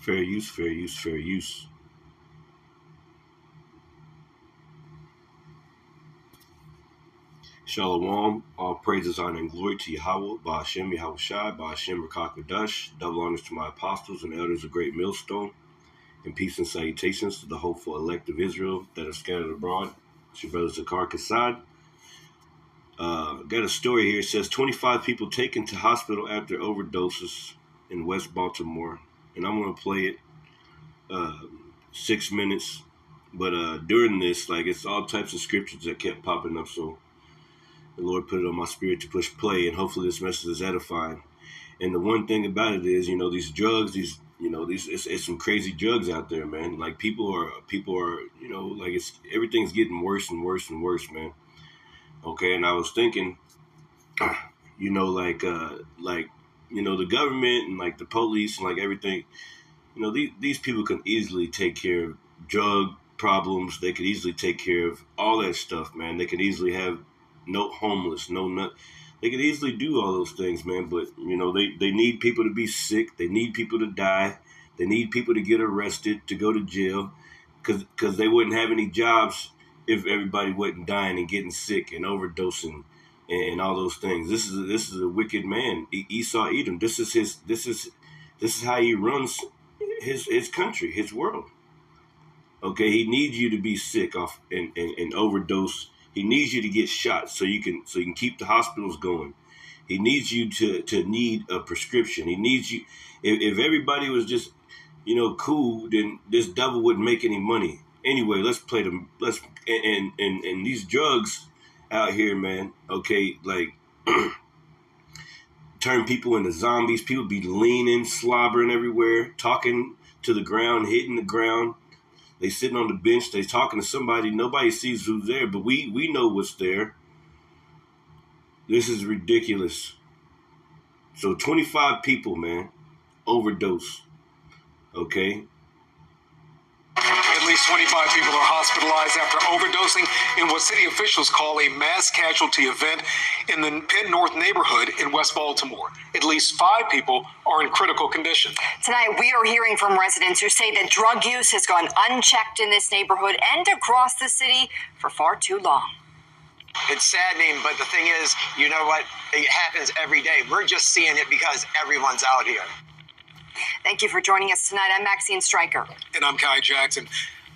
Fair use, fair use, fair use. Shalom, all praises, honor, and glory to Yahweh, Ba'ashem, Yahweh Shai, Ba'ashem, Rakakadash, double honors to my apostles and elders of Great Millstone, and peace and salutations to the hopeful elect of Israel that are scattered abroad. It's your brother Zakar Kassad. Got a story here. It says 25 people taken to hospital after overdoses in West Baltimore, and I'm going to play it 6 minutes, but during this, like, it's all types of scriptures that kept popping up, so the Lord put it on my spirit to push play, and hopefully this message is edifying. And the one thing about it is, these drugs, it's some crazy drugs out there, man. Like people are, like everything's getting worse and worse and worse, man. Okay, and I was thinking, the government and like the police and like everything, these people can easily take care of drug problems. They could easily take care of all that stuff, man. They could easily have no homeless, no nut. They could easily do all those things, man. But, they need people to be sick. They need people to die. They need people to get arrested, to go to jail, because they wouldn't have any jobs if everybody wasn't dying and getting sick and overdosing and all those things. This is a wicked man, Esau Edom. This is how he runs his country, his world. Okay, he needs you to be sick off and overdose. He needs you to get shot so you can keep the hospitals going. He needs you to need a prescription. He needs you. If everybody was just cool, then this devil wouldn't make any money. Anyway, let's play them. And these drugs out here, man. Okay, like turn people into zombies. People be leaning, slobbering everywhere, talking to the ground, hitting the ground. They sitting on the bench. They talking to somebody. Nobody sees who's there, but we know what's there. This is ridiculous. So 25 people, man, overdose. Okay. At least 25 people are hospitalized after overdosing in what city officials call a mass casualty event in the Penn North neighborhood in West Baltimore. At least 5 people are in critical condition. Tonight, we are hearing from residents who say that drug use has gone unchecked in this neighborhood and across the city for far too long. It's saddening, but the thing is, you know what? It happens every day. We're just seeing it because everyone's out here. Thank you for joining us tonight. I'm Maxine Stryker. And I'm Kai Jackson.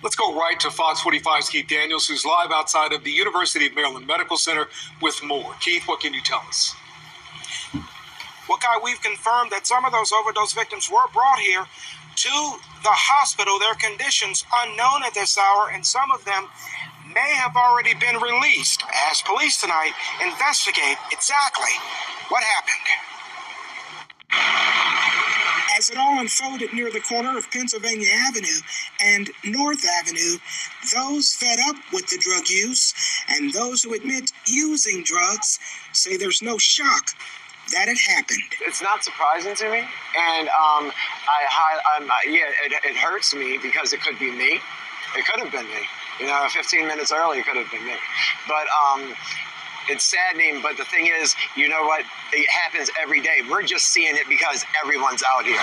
Let's go right to Fox 45's Keith Daniels, who's live outside of the University of Maryland Medical Center with more. Keith, what can you tell us? Well, Kai, we've confirmed that some of those overdose victims were brought here to the hospital. Their conditions unknown at this hour, and some of them may have already been released as police tonight investigate exactly what happened. As it all unfolded near the corner of Pennsylvania Avenue and North Avenue, those fed up with the drug use and those who admit using drugs say there's no shock that it happened. It's not surprising to me, and it hurts me because it could be me. It could have been me. 15 minutes early, it could have been me. But it's saddening, but the thing is, you know what? It happens every day. We're just seeing it because everyone's out here.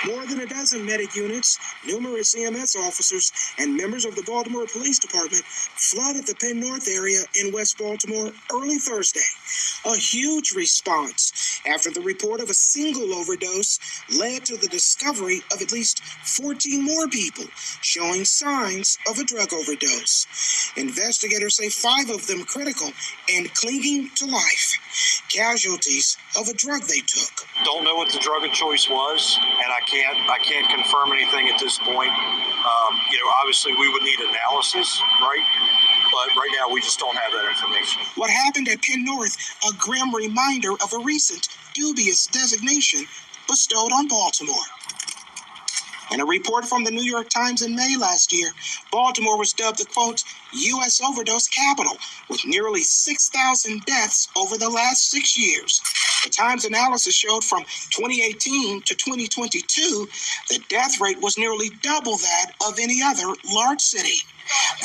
More than a dozen medic units, numerous EMS officers, and members of the Baltimore Police Department flooded the Penn North area in West Baltimore early Thursday. A huge response after the report of a single overdose led to the discovery of at least 14 more people showing signs of a drug overdose. Investigators say 5 of them critical and clinging to life, casualties of a drug they took. Don't know what the drug of choice was, and I can't confirm anything at this point. Obviously we would need analysis, right? But right now we just don't have that information. What happened at Penn North, a grim reminder of a recent dubious designation bestowed on Baltimore. In a report from the New York Times in May last year, Baltimore was dubbed the, quote, U.S. overdose capital, with nearly 6,000 deaths over the last 6 years. The Times analysis showed from 2018 to 2022, the death rate was nearly double that of any other large city.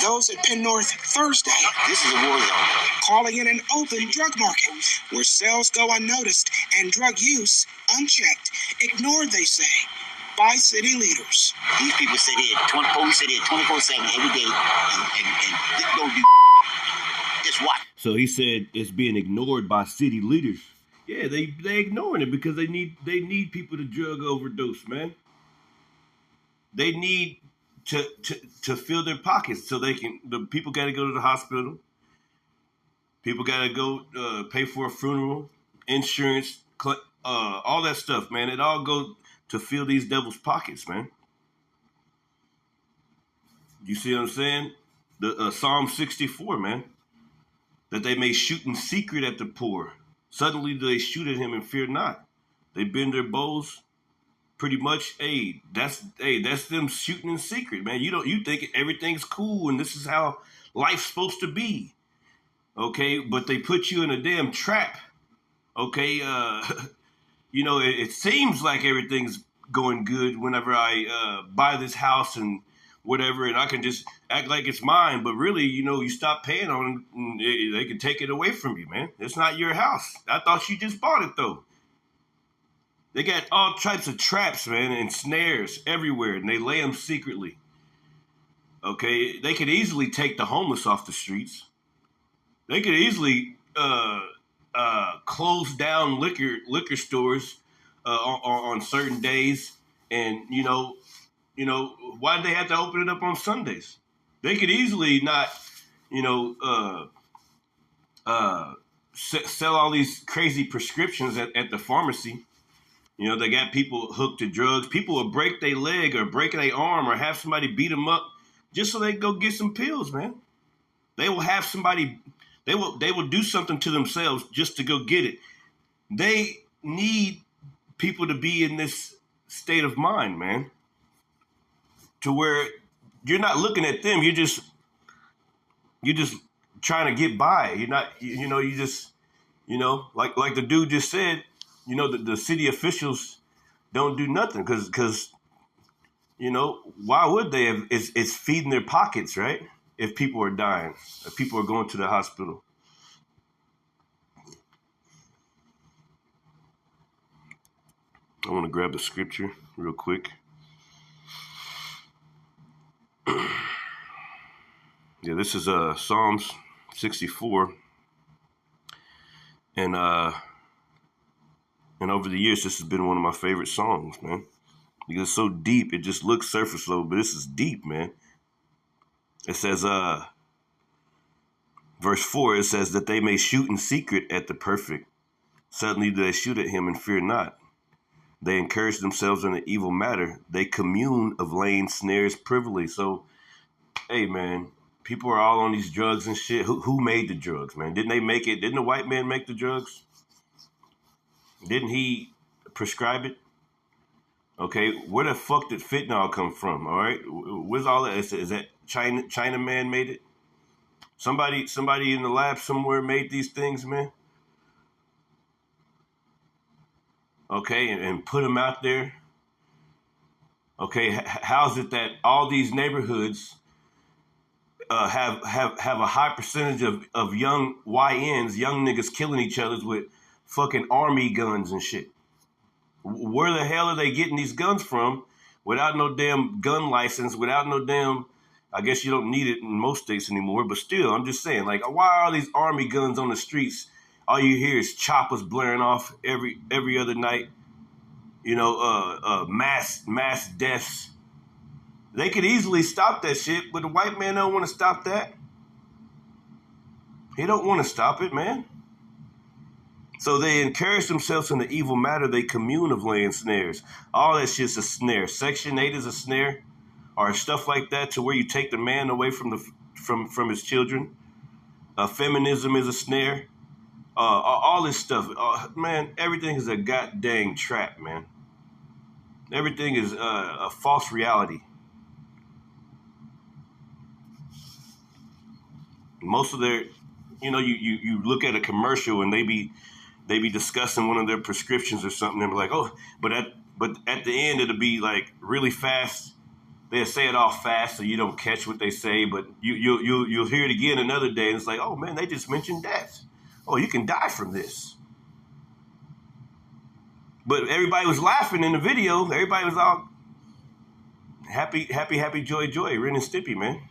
Those at Penn North Thursday, This is a war zone. calling it an open drug market where sales go unnoticed and drug use unchecked. ignored, they say, by city leaders. These people sit here, police sit here 24/7 every day and don't do just watch. So he said it's being ignored by city leaders. Yeah, they ignoring it because they need people to drug overdose, man. They need to fill their pockets so the people got to go to the hospital. People got to go pay for a funeral, insurance, all that stuff, man. It all goes to fill these devils' pockets, man. You see what I'm saying? The Psalm 64, man. That they may shoot in secret at the poor. Suddenly they shoot at him and fear not. They bend their bows. Pretty much, that's them shooting in secret, man. You think everything's cool and this is how life's supposed to be, okay? But they put you in a damn trap, okay? It seems like everything's going good whenever I buy this house and whatever, and I can just act like it's mine. But really, you stop paying on it, and they can take it away from you, man. It's not your house. I thought you just bought it, though. They got all types of traps, man, and snares everywhere, and they lay them secretly. Okay, they could easily take the homeless off the streets. They could easily close down liquor stores on certain days, and why did they have to open it up on Sundays? They could easily not, sell all these crazy prescriptions at the pharmacy. They got people hooked to drugs. People will break their leg or break their arm or have somebody beat them up just so they can go get some pills, man. They will have somebody, they will do something to themselves just to go get it. They need people to be in this state of mind, man, to where you're not looking at them. You're just trying to get by. You're not, like the dude just said, the city officials don't do nothing because why would they? It's feeding their pockets, right? If people are dying, if people are going to the hospital. I want to grab the scripture real quick. Yeah, this is Psalms 64, and over the years, this has been one of my favorite songs, man, because it's so deep. It just looks surface level, but this is deep, man. It says, verse 4, it says that they may shoot in secret at the perfect. Suddenly they shoot at him and fear not. They encourage themselves in an evil matter. They commune of laying snares privily. So, hey, man, people are all on these drugs and shit. Who made the drugs, man? Didn't they make it? Didn't the white man make the drugs? Didn't he prescribe it? Okay, where the fuck did fentanyl come from? All right, where's all that? Is that China man made it? Somebody in the lab somewhere made these things, man. Okay, and put them out there. Okay, how's it that all these neighborhoods have a high percentage of young YNs, young niggas killing each other with fucking army guns and shit? Where the hell are they getting these guns from without no damn gun license, without no damn, I guess you don't need it in most states anymore, but still, I'm just saying, like, why are these army guns on the streets? All you hear is choppers blaring off every other night, mass deaths. They could easily stop that shit, but the white man don't want to stop that. He don't want to stop it, man. So they encourage themselves in the evil matter. They commune of laying snares. All that shit's a snare. Section 8 is a snare, or stuff like that, to where you take the man away from his children. Feminism is a snare. All this stuff, man. Everything is a goddamn trap, man. Everything is a false reality. Most of their, you look at a commercial and they be discussing one of their prescriptions or something, and be like, oh, but at the end it'll be like really fast. They'll say it all fast so you don't catch what they say, but you'll hear it again another day, and it's like, oh man, they just mentioned that. Oh, you can die from this. But everybody was laughing in the video. Everybody was all happy, joy, Ren and Stimpy, man.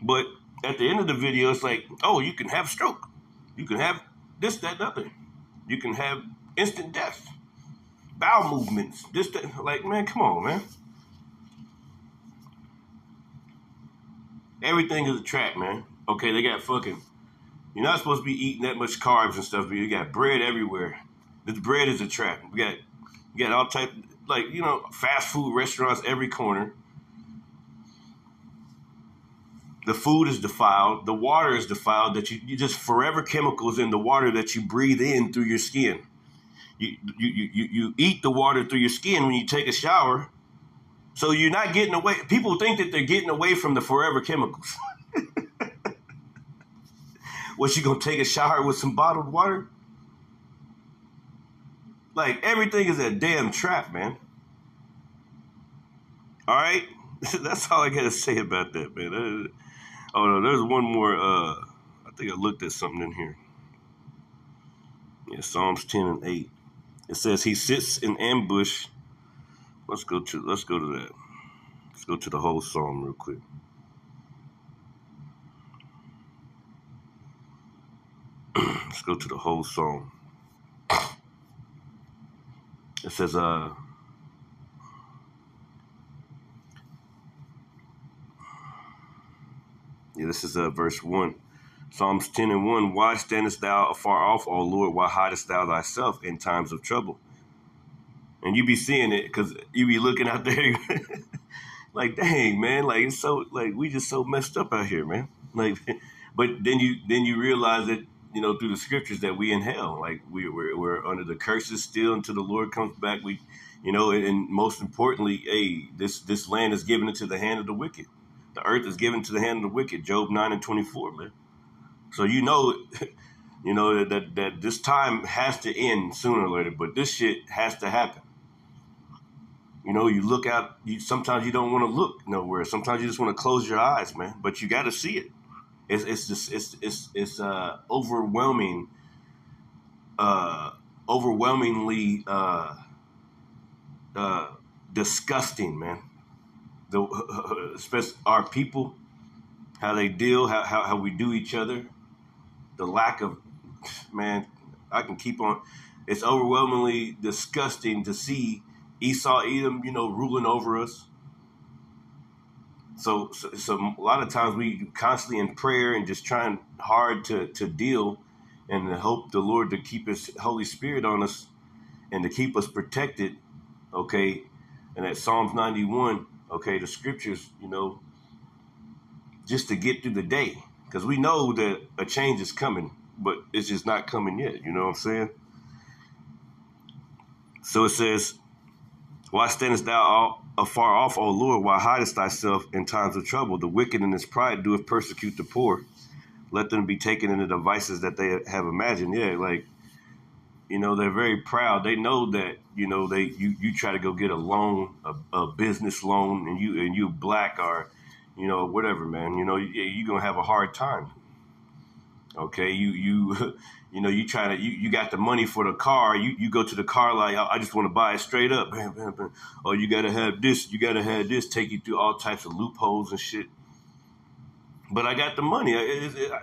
But at the end of the video, it's like, oh, you can have stroke. You can have this, that, and other. You can have instant death. Bowel movements. This, that. Like, man, come on, man. Everything is a trap, man. Okay, they got fucking... You're not supposed to be eating that much carbs and stuff, but you got bread everywhere. This bread is a trap. We got all type, like, you know, fast food restaurants every corner. The food is defiled. The water is defiled. That you just forever chemicals in the water that you breathe in through your skin. You eat the water through your skin when you take a shower. So you're not getting away. People think that they're getting away from the forever chemicals. What, you gonna take a shower with some bottled water? Like, everything is a damn trap, man. All right? That's all I got to say about that, man. Oh, no, there's one more. I think I looked at something in here. Yeah, Psalms 10 and 8. It says, he sits in ambush. Let's go to that. Let's go to the whole psalm real quick. Let's go to the whole psalm. It says, yeah, this is verse 1. Psalms 10 and 1. Why standest thou afar off, O Lord? Why hidest thou thyself in times of trouble? And you be seeing it because you be looking out there like, dang, man, like, it's so, like, we just so messed up out here, man. Like, but then you realize that, you know, through the scriptures that we in hell, like we're under the curses still until the Lord comes back. We, you know, and most importantly, hey, this land is given into the hand of the wicked. The earth is given to the hand of the wicked. Job 9 and 24, man. So you know that this time has to end sooner or later, but this shit has to happen. You know, you look out. Sometimes you don't want to look nowhere. Sometimes you just want to close your eyes, man. But you got to see it. It's overwhelming, overwhelmingly disgusting, man. Especially our people, how they deal, how we do each other, the lack of, man, I can keep on. It's overwhelmingly disgusting to see Esau, Edom, you know, ruling over us. So a lot of times we constantly in prayer and just trying hard to deal and to hope the Lord to keep his Holy Spirit on us and to keep us protected, okay? And at Psalms 91, okay, the scriptures, you know, just to get through the day. Because we know that a change is coming, but it's just not coming yet, you know what I'm saying? So it says, why standest thou afar off, O Lord? Why hidest thyself in times of trouble? The wicked in his pride doeth persecute the poor. Let them be taken in the devices that they have imagined. Yeah, like, you know, they're very proud. They know that, you know, you try to go get a loan, a business loan, and you black or, you know, whatever, man. You know, you're gonna have a hard time. Okay, you know, you try to, you got the money for the car. You go to the car like, I just want to buy it straight up. Bam, bam, bam. Oh, you got to have this. You got to have this. Take you through all types of loopholes and shit. But I got the money.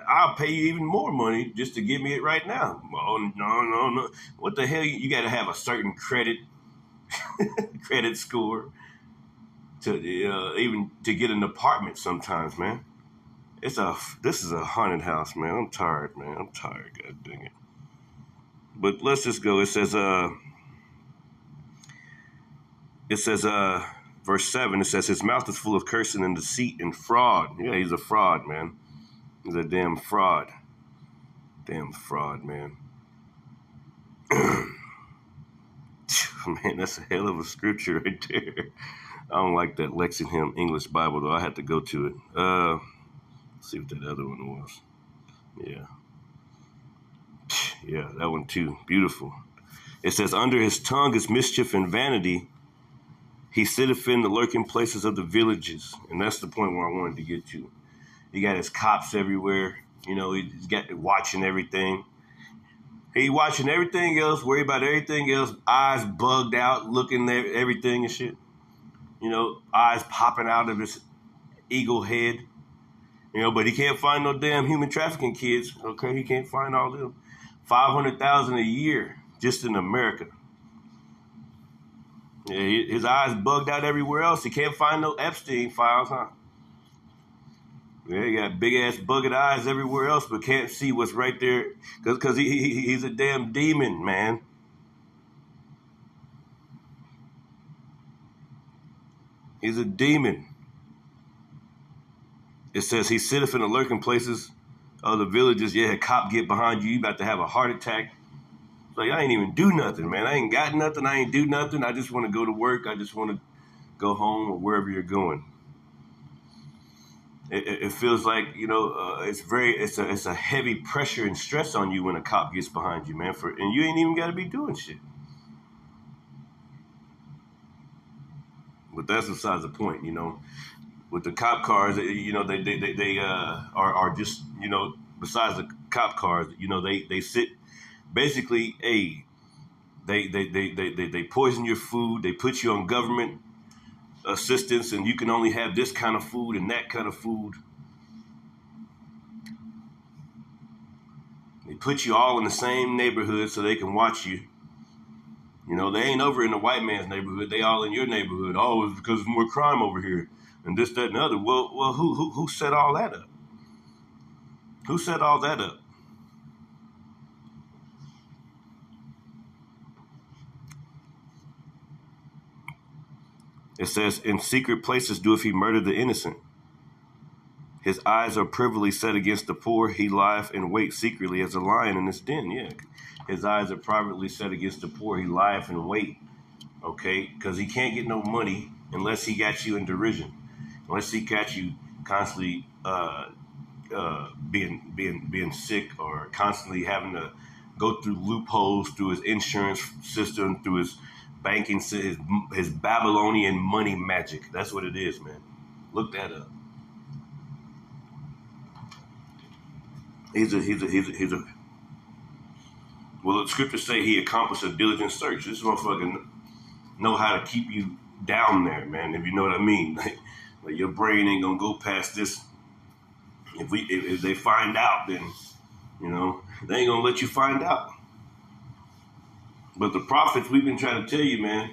I'll pay you even more money just to give me it right now. Oh, no. What the hell? You got to have a certain credit score to even to get an apartment sometimes, man. This is a haunted house, man. I'm tired, man. I'm tired. God dang it. But let's just go. It says, verse 7, it says, his mouth is full of cursing and deceit and fraud. Yeah, he's a fraud, man. He's a damn fraud. Damn fraud, man. Man, that's a hell of a scripture right there. I don't like that Lexington English Bible, though. I had to go to it. Let's see what that other one was. Yeah. Yeah, that one too. Beautiful. It says, under his tongue is mischief and vanity. He sitteth in the lurking places of the villages. And that's the point where I wanted to get to. He got his cops everywhere. You know, he's got watching everything. He watching everything else, worry about everything else, eyes bugged out, looking at everything and shit. You know, eyes popping out of his eagle head. You know, but he can't find no damn human trafficking kids, okay? He can't find all them. 500,000 a year just in America. Yeah, his eyes bugged out everywhere else. He can't find no Epstein files, huh? Yeah, he got big-ass bugged eyes everywhere else, but can't see what's right there because he's a damn demon, man. He's a demon. It says he sitteth in the lurking places of the villages. Yeah, a cop get behind you, you about to have a heart attack. It's like, I ain't even do nothing, man. I ain't got nothing. I ain't do nothing. I just want to go to work. I just want to go home or wherever you're going. It feels like, you know, it's a heavy pressure and stress on you when a cop gets behind you, man. And you ain't even got to be doing shit. But that's besides the point, you know. With the cop cars, you know, they are just, you know, besides the cop cars, you know, they sit basically, they poison your food, they put you on government assistance, and you can only have this kind of food and that kind of food. They put you all in the same neighborhood so they can watch you. You know, they ain't over in the white man's neighborhood. They all in your neighborhood. Oh, it's because there's more crime over here and this, that, and the other. Well, who set all that up? Who set all that up? It says, in secret places doeth he murder the innocent. His eyes are privily set against the poor. He lieth in wait secretly as a lion in his den. Yeah, his eyes are privately set against the poor. He lieth in wait, okay? Because he can't get no money unless he got you in derision, unless he got you constantly being sick or constantly having to go through loopholes through his insurance system, through his banking, his Babylonian money magic. That's what it is, man. Look that up. He's a. Well, the scriptures say he accomplished a diligent search. This motherfucker know how to keep you down there, man. If you know what I mean, like your brain ain't gonna go past this. If they find out, then you know they ain't gonna let you find out. But the prophets, we've been trying to tell you, man.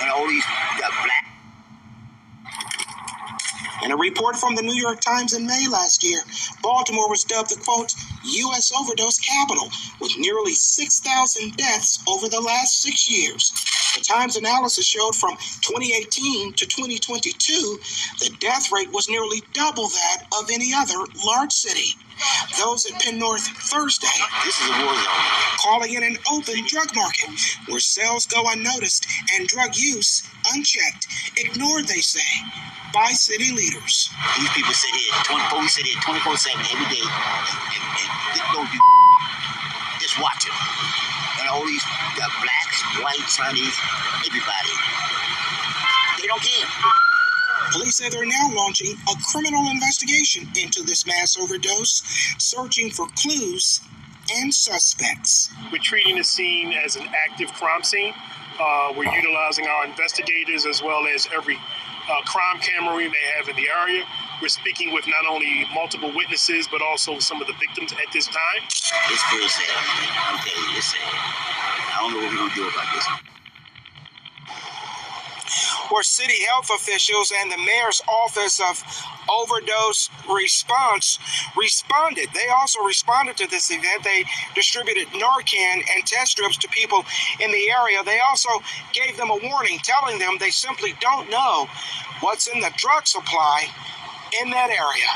And all these black. In a report from the New York Times in May last year, Baltimore was dubbed the, quote, U.S. overdose capital, with nearly 6,000 deaths over the last 6 years. The Times analysis showed from 2018 to 2022, the death rate was nearly double that of any other large city. Those at Penn North Thursday, This is a war zone. calling it an open drug market where sales go unnoticed and drug use unchecked, ignored, they say, by city leaders. These people sit here, police sit here 24/7 every day and don't do. Just watch them. And all these blacks, whites, Chinese, everybody. They don't care. Police say they're now launching a criminal investigation into this mass overdose, searching for clues and suspects. We're treating the scene as an active crime scene. We're utilizing our investigators as well as every crime camera we may have in the area. We're speaking with not only multiple witnesses, but also some of the victims at this time. It's pretty sad. I'm telling you, it's sad. I don't know what we're going to do about this. Where city health officials and the mayor's office of overdose response responded. They also responded to this event. They distributed Narcan and test strips to people in the area. They also gave them a warning, telling them they simply don't know what's in the drug supply in that area.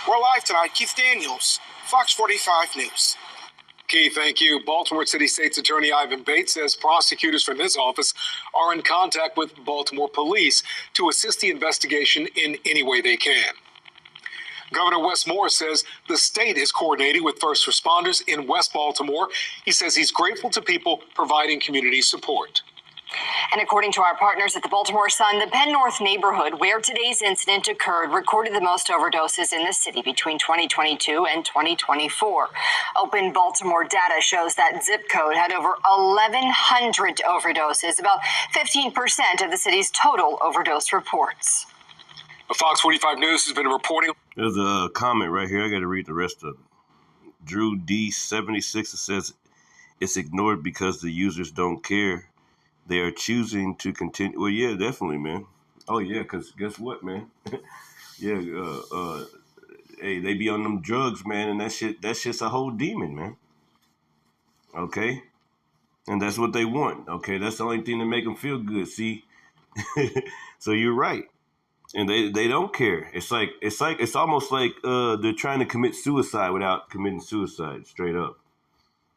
We're live tonight. Keith Daniels, Fox 45 News. Keith, thank you. Baltimore City State's Attorney Ivan Bates says prosecutors from his office are in contact with Baltimore police to assist the investigation in any way they can. Governor Wes Moore says the state is coordinating with first responders in West Baltimore. He says he's grateful to people providing community support. And according to our partners at the Baltimore Sun, the Penn North neighborhood where today's incident occurred recorded the most overdoses in the city between 2022 and 2024. Open Baltimore data shows that zip code had over 1,100 overdoses, about 15% of the city's total overdose reports. Fox 45 News has been reporting. There's a comment right here. I got to read the rest of it. Drew D76 says it's ignored because the users don't care. They are choosing to continue. Well, yeah, definitely, man. Oh, yeah, because guess what, man? Yeah, hey, they be on them drugs, man, and that's just a whole demon, man. Okay? And that's what they want, okay? That's the only thing to make them feel good, see? So you're right. And they don't care. It's almost like they're trying to commit suicide without committing suicide, straight up.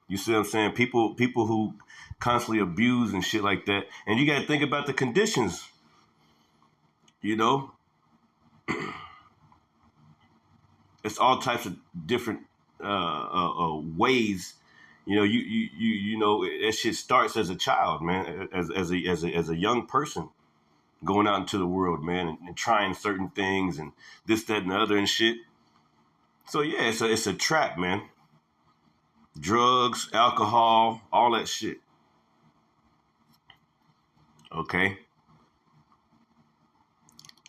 You see what I'm saying? People who constantly abuse and shit like that. And you got to think about the conditions, you know? It's all types of different ways. You know, you know, that shit starts as a child, man, as a young person going out into the world, man, and trying certain things and this, that, and the other and shit. So yeah, it's a trap, man. Drugs, alcohol, all that shit. Okay.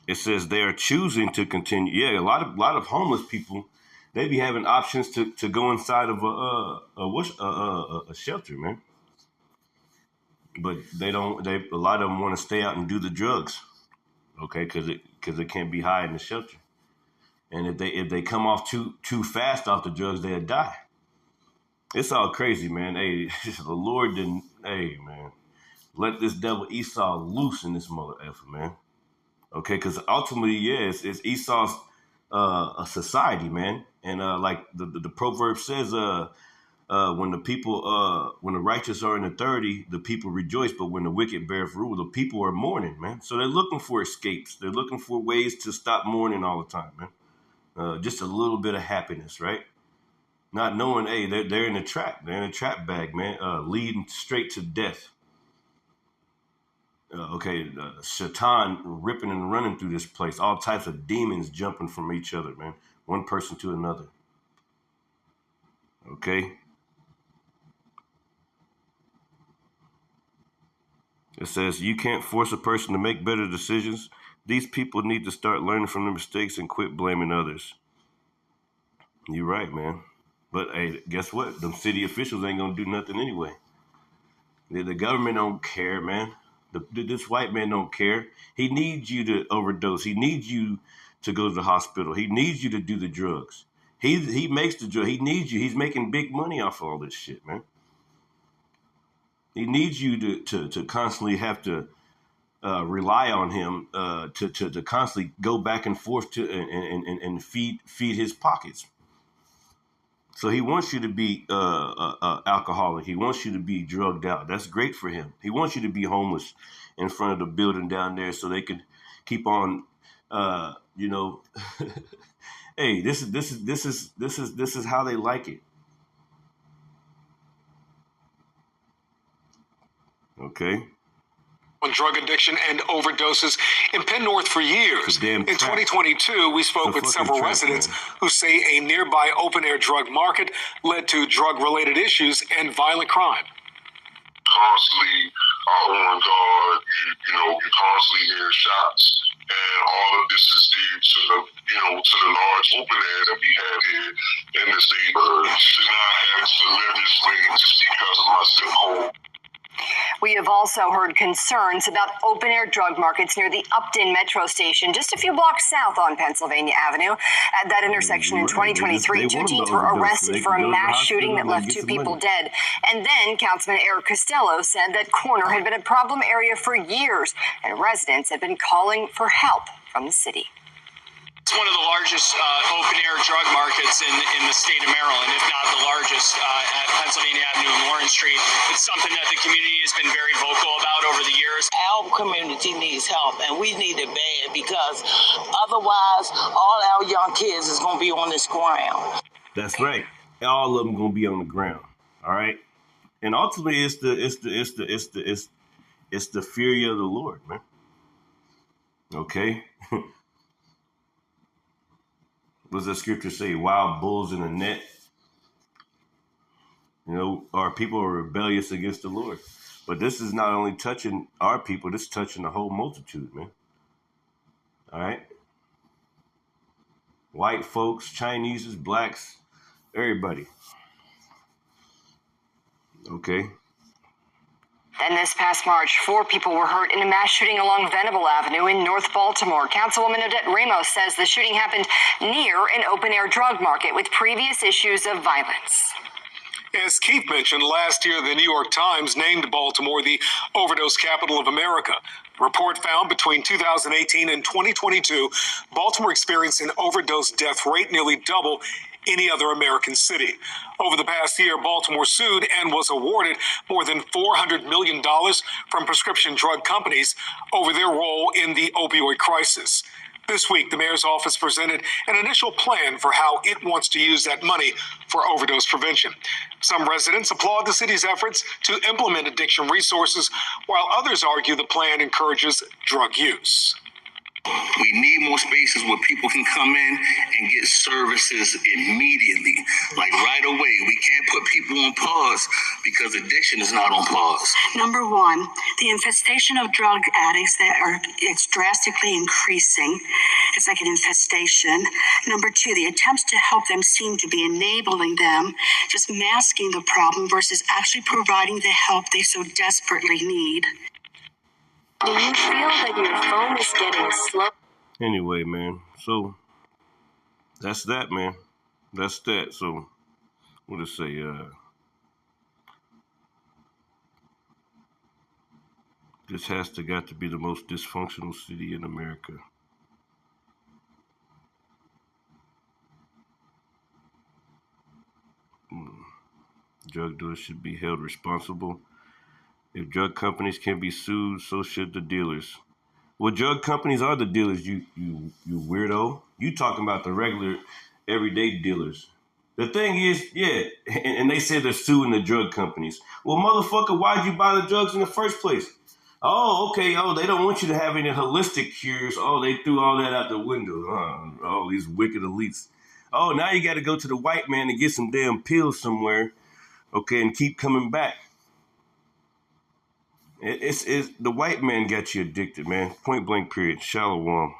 It says they are choosing to continue. Yeah, a lot of homeless people, they be having options to go inside of a shelter, man. But they don't. A lot of them want to stay out and do the drugs, okay? Because it can't be high in the shelter. And if they come off too fast off the drugs, they'll die. It's all crazy, man. Hey, the Lord didn't. Hey, man, let this devil Esau loose in this mother effer, man. Okay, because ultimately, yeah, it's Esau's a society, man. And like the proverb says, when the righteous are in authority, the people rejoice. But when the wicked beareth rule, the people are mourning, man. So they're looking for escapes. They're looking for ways to stop mourning all the time, man. Just a little bit of happiness, right? Not knowing, hey, they're in a trap. They're in a trap bag, man, leading straight to death. Shaitan ripping and running through this place. All types of demons jumping from each other, man. One person to another. Okay. It says you can't force a person to make better decisions. These people need to start learning from their mistakes and quit blaming others. You're right, man. But hey, guess what? Them city officials ain't gonna do nothing anyway. The government don't care, man. This white man don't care. He needs you to overdose. He needs you to go to the hospital. He needs you to do the drugs. He makes the drug. He needs you. He's making big money off all this shit, man. He needs you to constantly have to rely on him to constantly go back and forth to and feed his pockets. So he wants you to be alcoholic. He wants you to be drugged out. That's great for him. He wants you to be homeless in front of the building down there so they can keep on, you know. Hey, this is how they like it. Okay. On drug addiction and overdoses in Penn North for years. In 2022, we spoke with several residents who say a nearby open-air drug market led to drug-related issues and violent crime. Constantly on guard, you constantly hear shots, and all of this is due to the large open air that we have here in this neighborhood. Should not have to live this way just because of my zip code. We have also heard concerns about open-air drug markets near the Upton Metro Station, just a few blocks south on Pennsylvania Avenue. At that intersection in 2023, two teens were arrested for a mass shooting that left two people dead. And then Councilman Eric Costello said that corner had been a problem area for years, and residents had been calling for help from the city. It's one of the largest open-air drug markets in the state of Maryland, if not the largest, at Pennsylvania Avenue and Lawrence Street. It's something that the community has been very vocal about over the years. Our community needs help, and we need it bad because otherwise all our young kids is going to be on this ground. That's right. All of them going to be on the ground. All right. And ultimately, it's It's the fear of the Lord, man. Okay? What does the scripture say? Wild bulls in a net. You know, our people are rebellious against the Lord. But this is not only touching our people, this is touching the whole multitude, man. All right? White folks, Chinese, blacks, everybody. Okay? And this past March, 4 people were hurt in a mass shooting along Venable Avenue in North Baltimore. Councilwoman Odette Ramos says the shooting happened near an open-air drug market with previous issues of violence. As Keith mentioned, last year the New York Times named Baltimore the overdose capital of America. The report found between 2018 and 2022, Baltimore experienced an overdose death rate nearly double any other American city. Over the past year, Baltimore sued and was awarded more than $400 million from prescription drug companies over their role in the opioid crisis. This week, the mayor's office presented an initial plan for how it wants to use that money for overdose prevention. Some residents applaud the city's efforts to implement addiction resources, while others argue the plan encourages drug use. We need more spaces where people can come in and get services immediately, like right away. We can't put people on pause because addiction is not on pause. Number one, the infestation of drug addicts it's drastically increasing. It's like an infestation. Number two, the attempts to help them seem to be enabling them, just masking the problem versus actually providing the help they so desperately need. Do you feel that your phone is getting slow? Anyway, man, so that's that, man. That's that. So, what to say? This has got to be the most dysfunctional city in America. Drug dealers should be held responsible. If drug companies can be sued, so should the dealers. Well, drug companies are the dealers, you weirdo. You talking about the regular, everyday dealers. The thing is, yeah, and they say they're suing the drug companies. Well, motherfucker, why'd you buy the drugs in the first place? Oh, okay. Oh, they don't want you to have any holistic cures. Oh, they threw all that out the window. Oh, these wicked elites. Oh, now you got to go to the white man to get some damn pills somewhere, okay, and keep coming back. It's the white man got you addicted, man. Point blank period. Shalom.